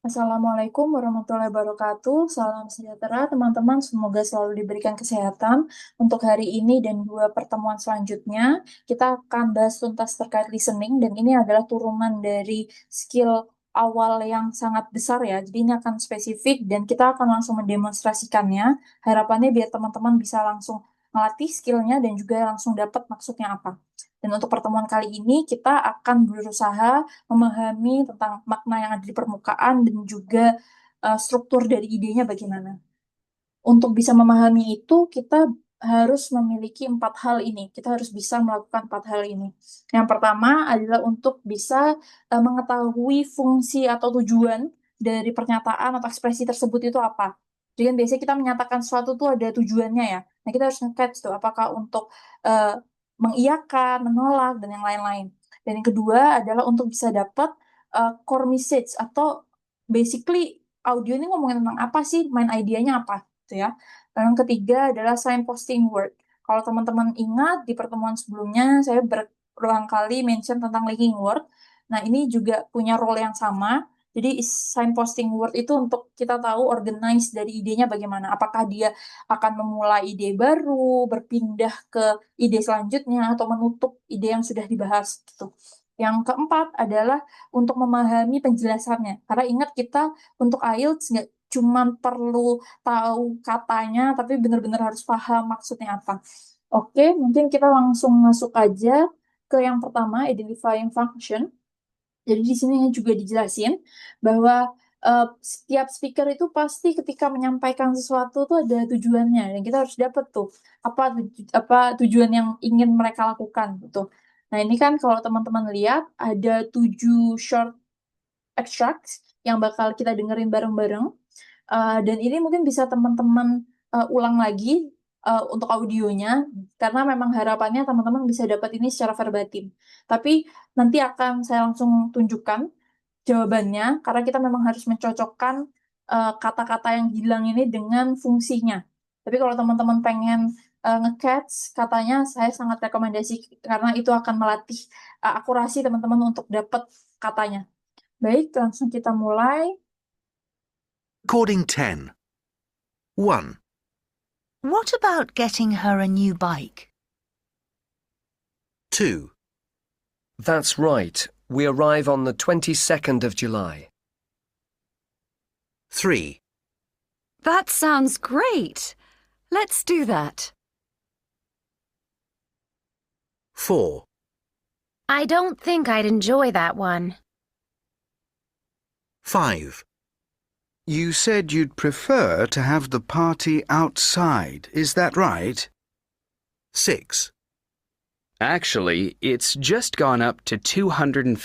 Assalamualaikum warahmatullahi wabarakatuh. Salam sejahtera teman-teman. Semoga selalu diberikan kesehatan. Untuk hari ini dan dua pertemuan selanjutnya, kita akan bahas tuntas terkait listening. Dan ini adalah turunan dari skill awal yang sangat besar ya. Jadi ini akan spesifik dan kita akan langsung mendemonstrasikannya. Harapannya biar teman-teman bisa langsung melatih skillnya dan juga langsung dapat maksudnya apa. Dan untuk pertemuan kali ini kita akan berusaha memahami tentang makna yang ada di permukaan dan juga struktur dari idenya bagaimana. Untuk bisa memahami itu, kita harus memiliki empat hal ini. Kita harus bisa melakukan empat hal ini. Yang pertama adalah untuk bisa mengetahui fungsi atau tujuan dari pernyataan atau ekspresi tersebut itu apa. Jadi kan biasanya kita menyatakan sesuatu tuh ada tujuannya ya. Nah, kita harus nge-catch tuh apakah untuk eh, mengiyakan, menolak, dan yang lain-lain. Dan yang kedua adalah untuk bisa dapat core message atau basically audio ini ngomongin tentang apa sih, main idenya apa gitu ya. Lalu yang ketiga adalah signposting word. Kalau teman-teman ingat di pertemuan sebelumnya saya berulang kali mention tentang linking word. Nah, ini juga punya role yang sama. Jadi signposting word itu untuk kita tahu organize dari idenya bagaimana. Apakah dia akan memulai ide baru, berpindah ke ide selanjutnya, atau menutup ide yang sudah dibahas gitu. Yang keempat adalah untuk memahami penjelasannya. Karena ingat kita untuk IELTS nggak cuma perlu tahu katanya, tapi benar-benar harus paham maksudnya apa. Oke, mungkin kita langsung masuk aja ke yang pertama, identifying function. Jadi di sini juga dijelasin bahwa setiap speaker itu pasti ketika menyampaikan sesuatu tuh ada tujuannya dan kita harus dapat tuh apa tujuan yang ingin mereka lakukan gitu. Nah, ini kan kalau teman-teman lihat ada 7 short extracts yang bakal kita dengerin bareng-bareng. Dan ini mungkin bisa teman-teman ulang lagi untuk audionya, karena memang harapannya teman-teman bisa dapat ini secara verbatim. Tapi nanti akan saya langsung tunjukkan jawabannya, karena kita memang harus mencocokkan kata-kata yang hilang ini dengan fungsinya. Tapi kalau teman-teman pengen nge-catch katanya, saya sangat rekomendasi karena itu akan melatih akurasi teman-teman untuk dapat katanya. Baik, langsung kita mulai. Recording 10. 1. What about getting her a new bike? 2. That's right. We arrive on the 22nd of July. 3. That sounds great. Let's do that. 4. I don't think I'd enjoy that one. 5. You said you'd prefer to have the party outside, is that right? 6. Actually, it's just gone up to $250.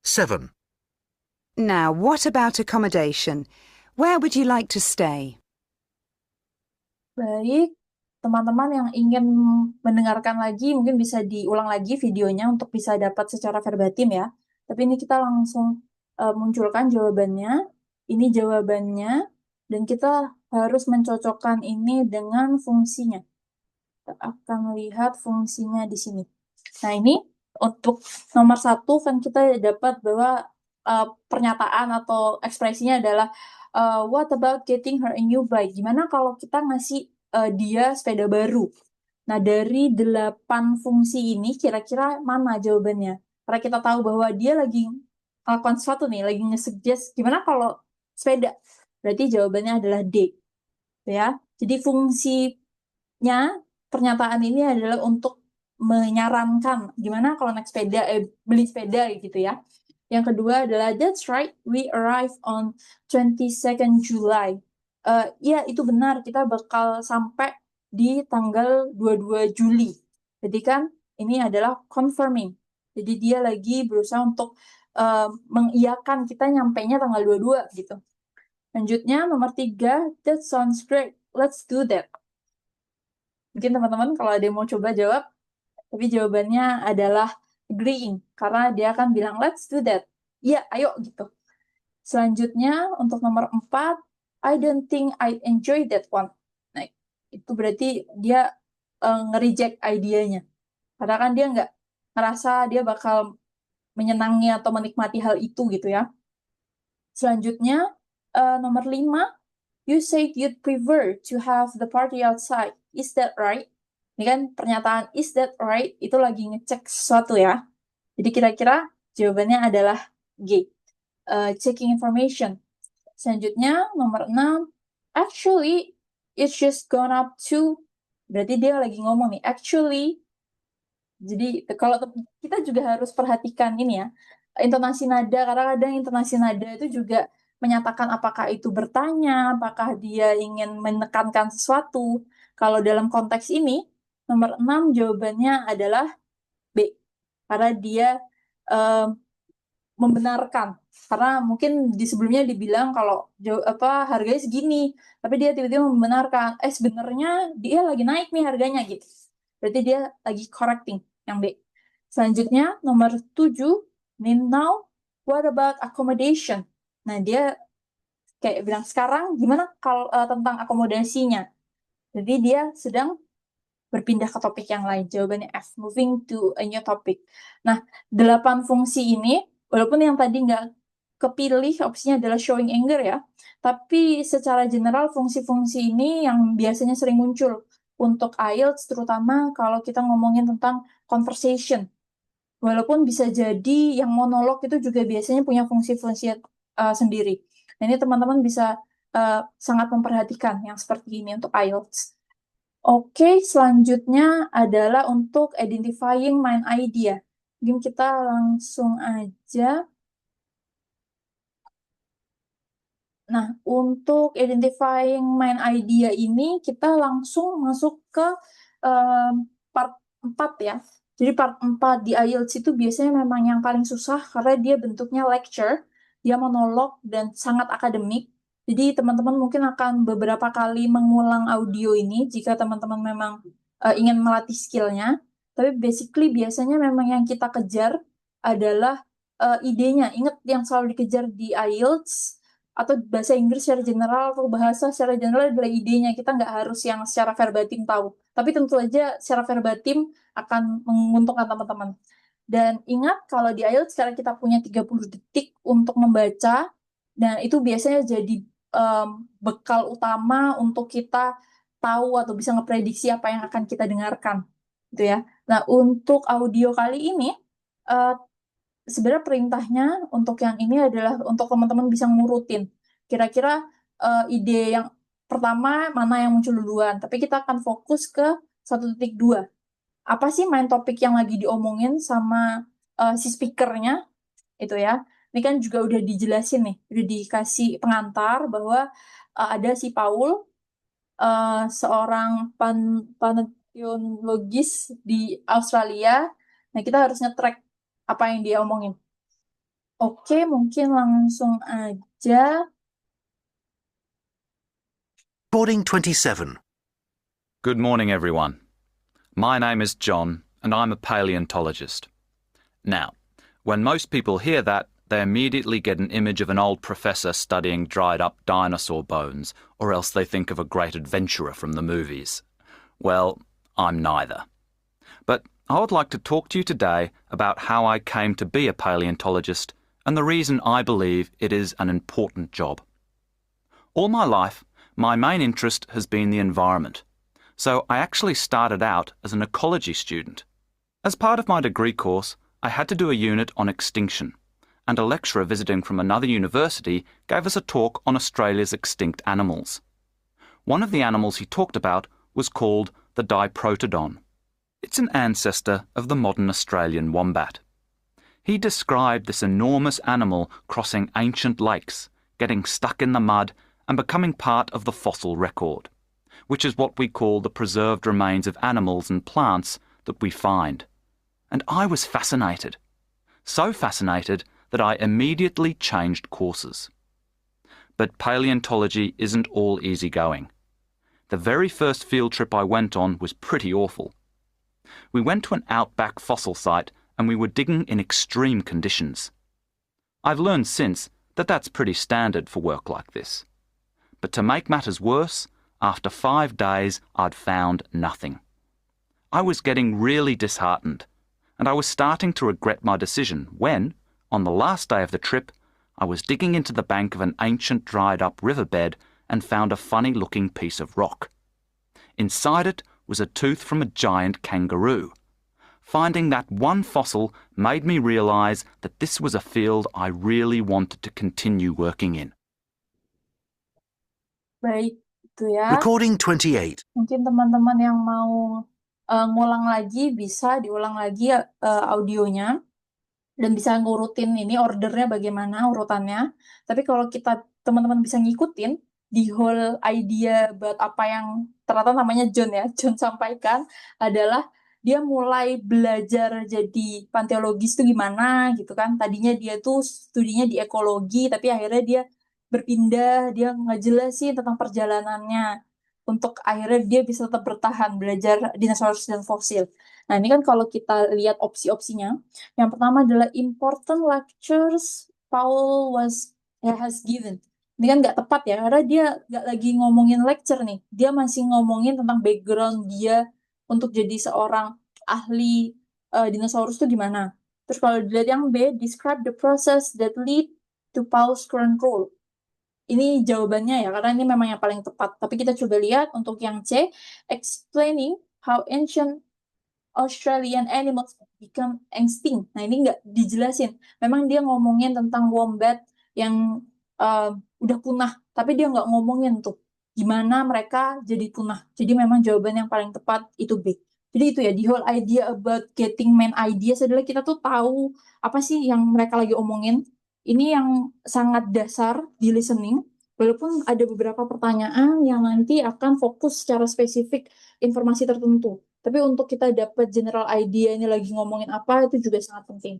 7. Now, what about accommodation? Where would you like to stay? Baik, teman-teman yang ingin mendengarkan lagi mungkin bisa diulang lagi videonya untuk bisa dapat secara verbatim ya. Tapi ini kita langsung munculkan jawabannya. Ini jawabannya dan kita harus mencocokkan ini dengan fungsinya. Kita akan lihat fungsinya di sini. Nah, ini untuk nomor 1 kan kita dapat bahwa pernyataan atau ekspresinya adalah what about getting her a new bike? Gimana kalau kita ngasih dia sepeda baru? Nah, dari 8 fungsi ini kira-kira mana jawabannya? Karena kita tahu bahwa dia lagi melakukan sesuatu nih, lagi nge-suggest gimana kalau sepeda? Berarti jawabannya adalah D. Ya. Jadi fungsinya pernyataan ini adalah untuk menyarankan gimana kalau naik sepeda, beli sepeda gitu ya. Yang kedua adalah that's right, we arrive on 22nd July. Ya, itu benar, kita bakal sampai di tanggal 22 Juli. Jadi kan ini adalah confirming. Jadi dia lagi berusaha untuk mengiyakan kita nyampainya tanggal 22 gitu. Lanjutnya nomor 3, that sounds great, let's do that. Mungkin teman-teman kalau ada yang mau coba jawab, tapi jawabannya adalah agreeing, karena dia akan bilang let's do that. Iya, ayo gitu. Selanjutnya untuk nomor 4, I don't think I enjoy that one. Nah, itu berarti dia nge-reject idenya. Karena kan dia nggak ngerasa dia bakal menyenangi atau menikmati hal itu gitu ya. Selanjutnya, nomor 5, you said you'd prefer to have the party outside. Is that right? Ini kan pernyataan is that right itu lagi ngecek sesuatu ya. Jadi kira-kira jawabannya adalah G. Checking information. Selanjutnya, nomor 6, actually, it's just gone up to, berarti dia lagi ngomong nih, actually. Jadi kalau kita juga harus perhatikan ini ya, intonasi nada, karena kadang intonasi nada itu juga menyatakan apakah itu bertanya, apakah dia ingin menekankan sesuatu. Kalau dalam konteks ini, nomor 6 jawabannya adalah B, karena dia membenarkan. Karena mungkin di sebelumnya dibilang kalau harganya segini, tapi dia tiba-tiba membenarkan, sebenarnya dia lagi naik nih harganya gitu. Berarti dia lagi correcting, yang B. Selanjutnya, nomor 7, now, what about accommodation? Nah, dia kayak bilang, sekarang gimana kalau tentang akomodasinya? Jadi dia sedang berpindah ke topik yang lain. Jawabannya F, moving to a new topic. Nah, 8 fungsi ini, walaupun yang tadi nggak kepilih, opsinya adalah showing anger ya, tapi secara general fungsi-fungsi ini yang biasanya sering muncul untuk IELTS, terutama kalau kita ngomongin tentang conversation. Walaupun bisa jadi yang monolog itu juga biasanya punya fungsi-fungsi sendiri. Nah, ini teman-teman bisa sangat memperhatikan yang seperti ini untuk IELTS. Oke, selanjutnya adalah untuk identifying main idea. Mungkin kita langsung aja. Nah, untuk identifying main idea ini, kita langsung masuk ke part 4 ya. Jadi part 4 di IELTS itu biasanya memang yang paling susah karena dia bentuknya lecture, dia monolog dan sangat akademik. Jadi teman-teman mungkin akan beberapa kali mengulang audio ini jika teman-teman memang ingin melatih skillnya. Tapi basically biasanya memang yang kita kejar adalah idenya. Ingat yang selalu dikejar di IELTS atau bahasa Inggris secara general atau bahasa secara general adalah idenya. Kita nggak harus yang secara verbatim tahu. Tapi tentu aja secara verbatim akan menguntungkan teman-teman. Dan ingat kalau di IELTS sekarang kita punya 30 detik untuk membaca. Dan itu biasanya jadi bekal utama untuk kita tahu atau bisa ngeprediksi apa yang akan kita dengarkan, gitu ya. Nah, untuk audio kali ini, sebenarnya perintahnya untuk yang ini adalah untuk teman-teman bisa ngurutin. Kira-kira ide yang pertama mana yang muncul duluan, tapi kita akan fokus ke 1.2. Apa sih main topik yang lagi diomongin sama si speakernya, itu ya. Ini kan juga udah dijelasin nih, udah dikasih pengantar bahwa ada si Paul, seorang paleontologis di Australia. Nah, kita harus nge-track apa yang dia omongin. Oke, mungkin langsung aja. Recording 27. Good morning, everyone. My name is John, and I'm a paleontologist. Now, when most people hear that, they immediately get an image of an old professor studying dried-up dinosaur bones, or else they think of a great adventurer from the movies. Well, I'm neither. But I would like to talk to you today about how I came to be a paleontologist and the reason I believe it is an important job. All my life, my main interest has been the environment. So I actually started out as an ecology student. As part of my degree course, I had to do a unit on extinction, and a lecturer visiting from another university gave us a talk on Australia's extinct animals. One of the animals he talked about was called the Diprotodon. It's an ancestor of the modern Australian wombat. He described this enormous animal crossing ancient lakes, getting stuck in the mud and becoming part of the fossil record, which is what we call the preserved remains of animals and plants that we find. And I was fascinated. So fascinated that I immediately changed courses. But paleontology isn't all easy going. The very first field trip I went on was pretty awful. We went to an outback fossil site and we were digging in extreme conditions. I've learned since that that's pretty standard for work like this. But to make matters worse, after 5 days I'd found nothing. I was getting really disheartened. and I was starting to regret my decision when, on the last day of the trip, I was digging into the bank of an ancient dried-up riverbed and found a funny-looking piece of rock. Inside it was a tooth from a giant kangaroo. Finding that one fossil made me realise that this was a field I really wanted to continue working in. Baik, itu ya. Recording 28. Mungkin teman-teman yang mau ngulang lagi bisa diulang lagi audionya dan bisa ngurutin ini ordernya bagaimana urutannya. Tapi kalau teman-teman bisa ngikutin di whole idea buat apa yang ternyata namanya John ya, John sampaikan adalah dia mulai belajar jadi panteologis itu gimana gitu kan. Tadinya dia tuh studinya di ekologi, tapi akhirnya dia berpindah, dia ngejelasin tentang perjalanannya untuk akhirnya dia bisa tetap bertahan belajar dinosaurus dan fosil. Nah, ini kan kalau kita lihat opsi-opsinya, yang pertama adalah important lectures Paul has given. Ini kan nggak tepat ya, karena dia nggak lagi ngomongin lecture nih. Dia masih ngomongin tentang background dia untuk jadi seorang ahli dinosaurus itu gimana. Terus kalau dilihat yang B, describe the process that lead to Paul's current role. Ini jawabannya ya, karena ini memang yang paling tepat. Tapi kita coba lihat untuk yang C, explaining how ancient Australian animals become extinct. Nah, ini nggak dijelasin. Memang dia ngomongin tentang wombat yang udah punah, tapi dia nggak ngomongin tuh gimana mereka jadi punah. Jadi memang jawaban yang paling tepat itu B. Jadi itu ya, the whole idea about getting main ideas adalah kita tuh tahu apa sih yang mereka lagi omongin. Ini yang sangat dasar di listening, walaupun ada beberapa pertanyaan yang nanti akan fokus secara spesifik informasi tertentu. Tapi untuk kita dapat general idea ini lagi ngomongin apa, itu juga sangat penting.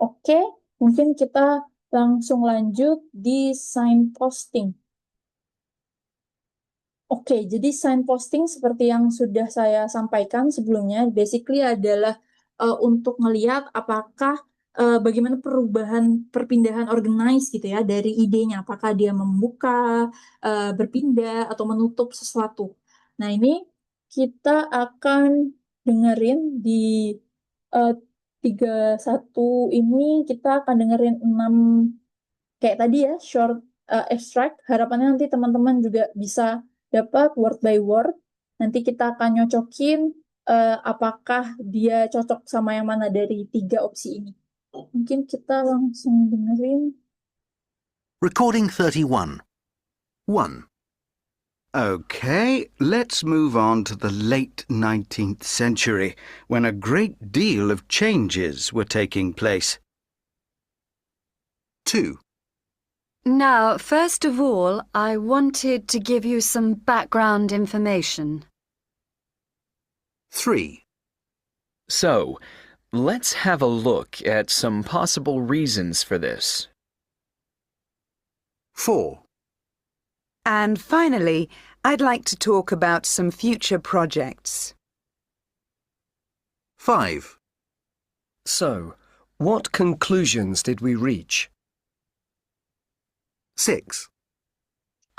Oke, mungkin kita langsung lanjut di signposting. Oke, jadi signposting seperti yang sudah saya sampaikan sebelumnya, basically adalah untuk ngelihat apakah bagaimana perpindahan organize gitu ya dari idenya, apakah dia membuka, berpindah atau menutup sesuatu. Nah, ini kita akan dengerin di 31 ini kita akan dengerin 6 kayak tadi ya, short extract. Harapannya nanti teman-teman juga bisa dapat word by word. Nanti kita akan nyocokin apakah dia cocok sama yang mana dari 3 opsi ini. Mungkin kita langsung dengerin. Recording 31. 1. OK, let's move on to the late 19th century, when a great deal of changes were taking place. 2. Now, first of all, I wanted to give you some background information. 3. So, let's have a look at some possible reasons for this. 4. And finally, I'd like to talk about some future projects. 5. So, what conclusions did we reach? 6.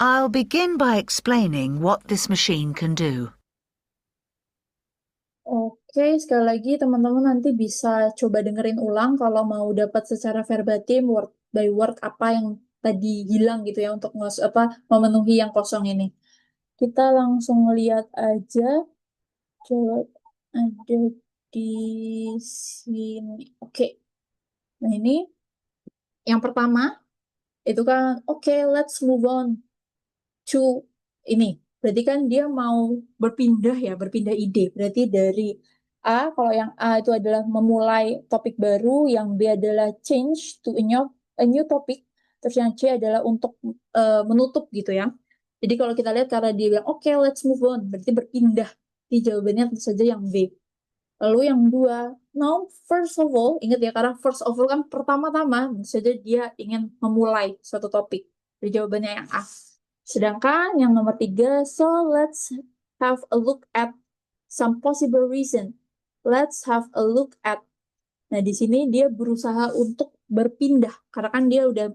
I'll begin by explaining what this machine can do. Oke, sekali lagi teman-teman nanti bisa coba dengerin ulang kalau mau dapat secara verbatim word by word apa yang tadi hilang gitu ya untuk memenuhi yang kosong ini. Kita langsung lihat aja. Coba ada di sini. Oke. Nah, ini yang pertama itu kan let's move on to ini. Berarti kan dia mau berpindah ide. Berarti dari A, kalau yang A itu adalah memulai topik baru, yang B adalah change to a new topic, terus yang C adalah untuk menutup gitu ya. Jadi kalau kita lihat karena dia bilang let's move on, berarti berpindah. Di jawabannya tentu saja yang B. Lalu yang 2, now first of all, ingat ya karena first of all kan pertama-tama, tentu saja dia ingin memulai suatu topik. Jadi jawabannya yang A. Sedangkan yang nomor 3, so let's have a look at some possible reason. Let's have a look at. Nah, di sini dia berusaha untuk berpindah. Karena kan dia udah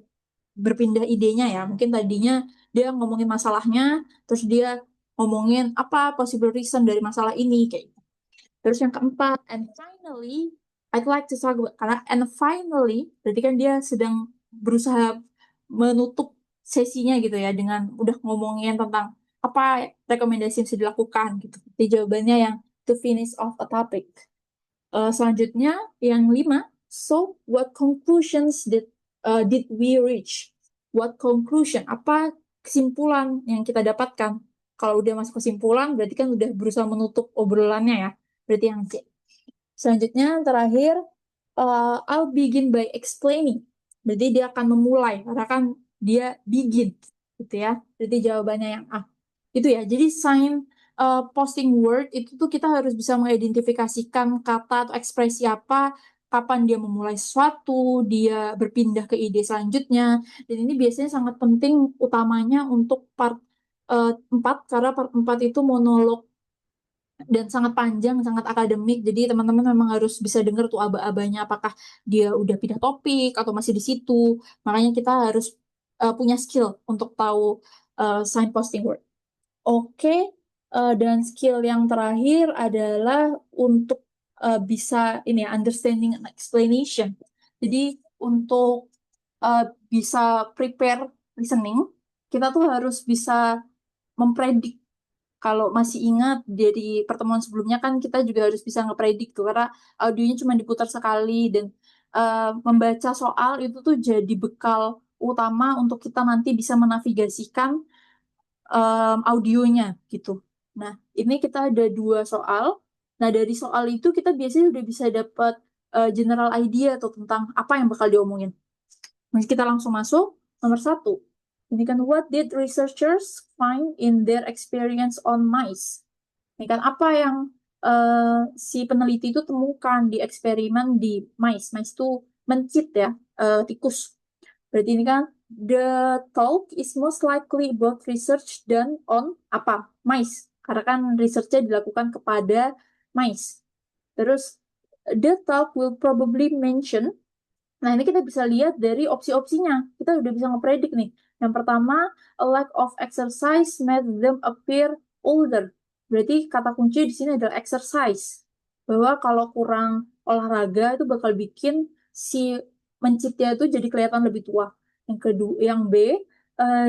berpindah idenya ya. Mungkin tadinya dia ngomongin masalahnya, terus dia ngomongin apa possible reason dari masalah ini. Kayak gitu. Terus yang keempat, and finally, I'd like to talk about, karena and finally, berarti kan dia sedang berusaha menutup sesinya gitu ya, dengan udah ngomongin tentang apa rekomendasi yang bisa dilakukan gitu. Jadi jawabannya yang to finish off a topic. Selanjutnya yang 5, so what conclusions did we reach? What conclusion? Apa kesimpulan yang kita dapatkan? Kalau udah masuk kesimpulan, berarti kan udah berusaha menutup obrolannya ya. Berarti yang C. Selanjutnya, terakhir, I'll begin by explaining. Berarti dia akan memulai, karena kan dia begin, gitu ya. Berarti jawabannya yang A. Itu ya, jadi sign posting word itu tuh kita harus bisa mengidentifikasikan kata atau ekspresi apa, kapan dia memulai sesuatu, dia berpindah ke ide selanjutnya. Dan ini biasanya sangat penting utamanya untuk part 4, karena part 4 itu monolog dan sangat panjang, sangat akademik. Jadi teman-teman memang harus bisa dengar tuh aba-abanya apakah dia udah pindah topik atau masih di situ. Makanya kita harus punya skill untuk tahu sign posting word. Oke, dan skill yang terakhir adalah untuk bisa ini ya, understanding and explanation. Jadi untuk bisa prepare listening, kita tuh harus bisa mempredik. Kalau masih ingat dari pertemuan sebelumnya kan kita juga harus bisa ngepredik tuh, karena audionya cuma diputar sekali dan membaca soal itu tuh jadi bekal utama untuk kita nanti bisa menavigasikan audionya gitu. Nah, ini kita ada 2 soal. Nah, dari soal itu kita biasanya udah bisa dapat general idea tuh tentang apa yang bakal diomongin. Nah, kita langsung masuk nomor 1. Ini kan what did researchers find in their experience on mice? Ini kan apa yang si peneliti itu temukan di eksperimen di mice. Mice itu mencit ya, tikus. Berarti ini kan the talk is most likely about research done on apa? Mice. Karena kan research-nya dilakukan kepada mice. Terus the talk will probably mention. Nah, ini kita bisa lihat dari opsi-opsinya. Kita udah bisa ngepredik nih. Yang pertama, a lack of exercise made them appear older. Berarti kata kunci di sini adalah exercise. Bahwa kalau kurang olahraga itu bakal bikin si mencitnya itu jadi kelihatan lebih tua. Yang kedua, yang B,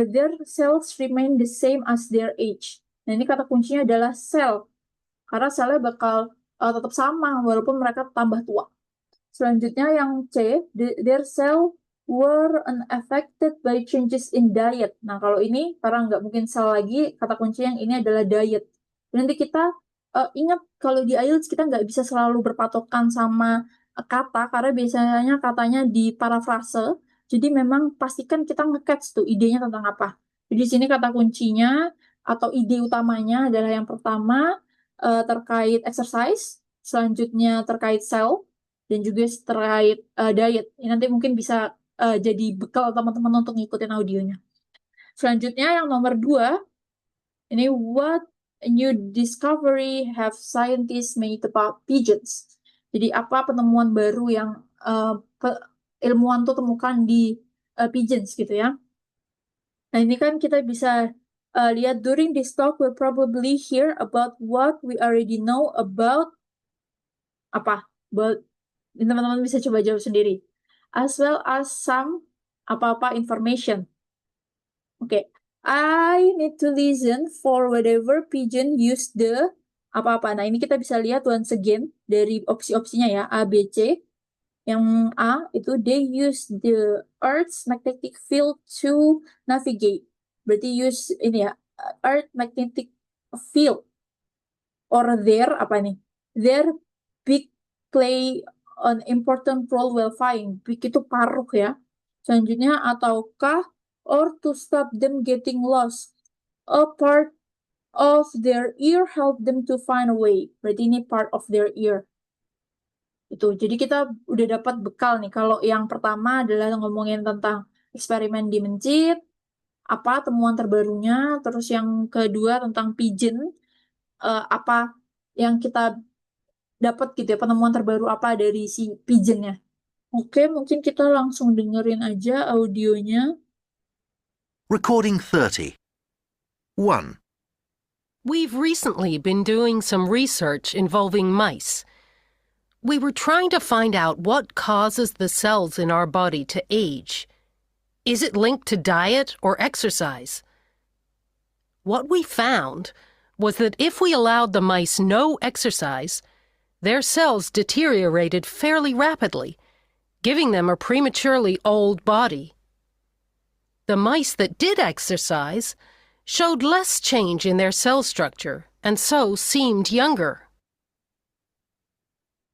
their cells remain the same as their age. Nah, ini kata kuncinya adalah cell. Karena selnya bakal tetap sama walaupun mereka tambah tua. Selanjutnya yang C, their cell were unaffected by changes in diet. Nah, kalau ini karena nggak mungkin sel lagi, kata kunci yang ini adalah diet. Nanti kita ingat kalau di IELTS kita nggak bisa selalu berpatokan sama kata, karena biasanya katanya di parafrase. Jadi memang pastikan kita nge-catch tuh idenya tentang apa. Jadi di sini kata kuncinya atau ide utamanya adalah yang pertama terkait exercise, selanjutnya terkait cell, dan juga terkait diet. Ini nanti mungkin bisa jadi bekal teman-teman untuk ngikutin audionya. Selanjutnya yang nomor 2, ini what new discovery have scientists made about pigeons? Jadi apa penemuan baru yang ilmuwan tuh temukan di pigeons gitu ya. Nah, ini kan kita bisa lihat during this talk we'll probably hear about what we already know about apa? About teman-teman bisa coba jawab sendiri. As well as some apa-apa information. Oke. I need to listen for whatever pigeon use the apa-apa. Nah, ini kita bisa lihat once again dari opsi-opsinya ya, A, B, C. Yang A itu they use the Earth's magnetic field to navigate. Berarti use ini ya, Earth magnetic field. Or their apa nih? Their big play an important role while flying. Big itu paruh ya. Selanjutnya ataukah or to stop them getting lost. A part of their ear help them to find a way. Berarti ini part of their ear. Itu. Jadi kita udah dapat bekal nih. Kalau yang pertama adalah ngomongin tentang eksperimen di mencit, apa temuan terbarunya, terus yang kedua tentang pigeon, apa yang kita dapat gitu ya, penemuan terbaru apa dari si pigeonnya. Oke, mungkin kita langsung dengerin aja audionya. Recording 30. 1. We've recently been doing some research involving mice. We were trying to find out what causes the cells in our body to age. Is it linked to diet or exercise? What we found was that if we allowed the mice no exercise, their cells deteriorated fairly rapidly, giving them a prematurely old body. The mice that did exercise showed less change in their cell structure and so seemed younger.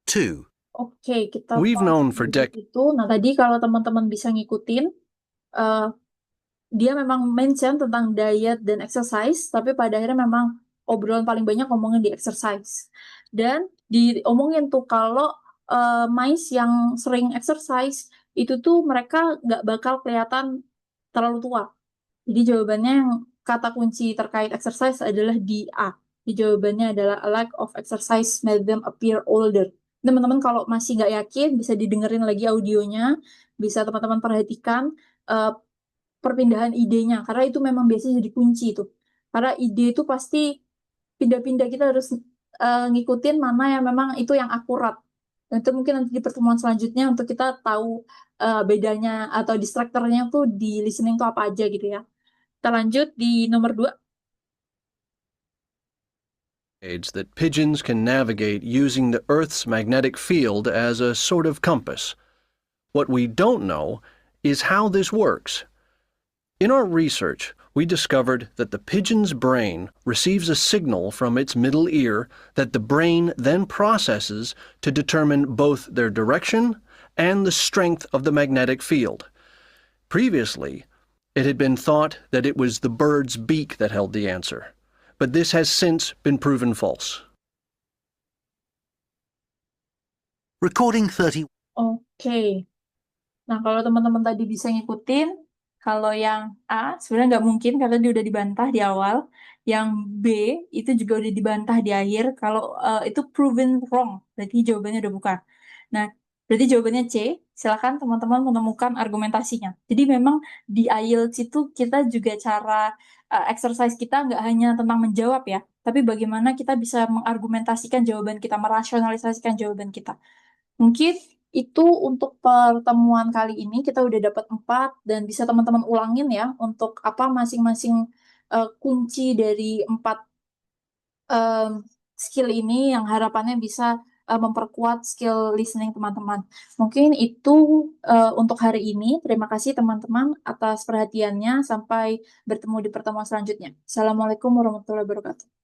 2. Oke, kita We've bahas known for sedikit itu. Nah, tadi kalau teman-teman bisa ngikutin, dia memang mention tentang diet dan exercise, tapi pada akhirnya memang obrolan paling banyak ngomongin di exercise. Dan diomongin tuh kalau mice yang sering exercise, itu tuh mereka nggak bakal kelihatan terlalu tua. Jadi jawabannya yang kata kunci terkait exercise adalah di A. Di jawabannya adalah a lack of exercise made them appear older. Teman-teman kalau masih nggak yakin, bisa didengerin lagi audionya, bisa teman-teman perhatikan perpindahan idenya, karena itu memang biasanya jadi kunci itu. Karena ide itu pasti pindah-pindah, kita harus ngikutin mana yang memang itu yang akurat. Dan itu mungkin nanti di pertemuan selanjutnya untuk kita tahu bedanya atau distraktornya tuh di listening tuh apa aja gitu ya. Kita lanjut di nomor 2. that pigeons can navigate using the Earth's magnetic field as a sort of compass. What we don't know is how this works. In our research, we discovered that the pigeon's brain receives a signal from its middle ear that the brain then processes to determine both their direction and the strength of the magnetic field. Previously, it had been thought that it was the bird's beak that held the answer, but this has since been proven false. Recording 30. Oke. Nah, kalau teman-teman tadi bisa ngikutin, kalau yang A sebenarnya nggak mungkin karena dia udah dibantah di awal. Yang B itu juga udah dibantah di akhir. Kalau itu proven wrong, berarti jawabannya udah bukan. Nah, berarti jawabannya C. Silakan teman-teman menemukan argumentasinya. Jadi memang di IELTS itu kita juga cara exercise kita nggak hanya tentang menjawab ya, tapi bagaimana kita bisa mengargumentasikan jawaban kita, merasionalisasikan jawaban kita. Mungkin itu untuk pertemuan kali ini kita udah dapat 4 dan bisa teman-teman ulangin ya untuk apa masing-masing kunci dari 4 skill ini yang harapannya bisa memperkuat skill listening teman-teman. Mungkin itu untuk hari ini. Terima kasih teman-teman atas perhatiannya. Sampai bertemu di pertemuan selanjutnya. Assalamualaikum warahmatullahi wabarakatuh.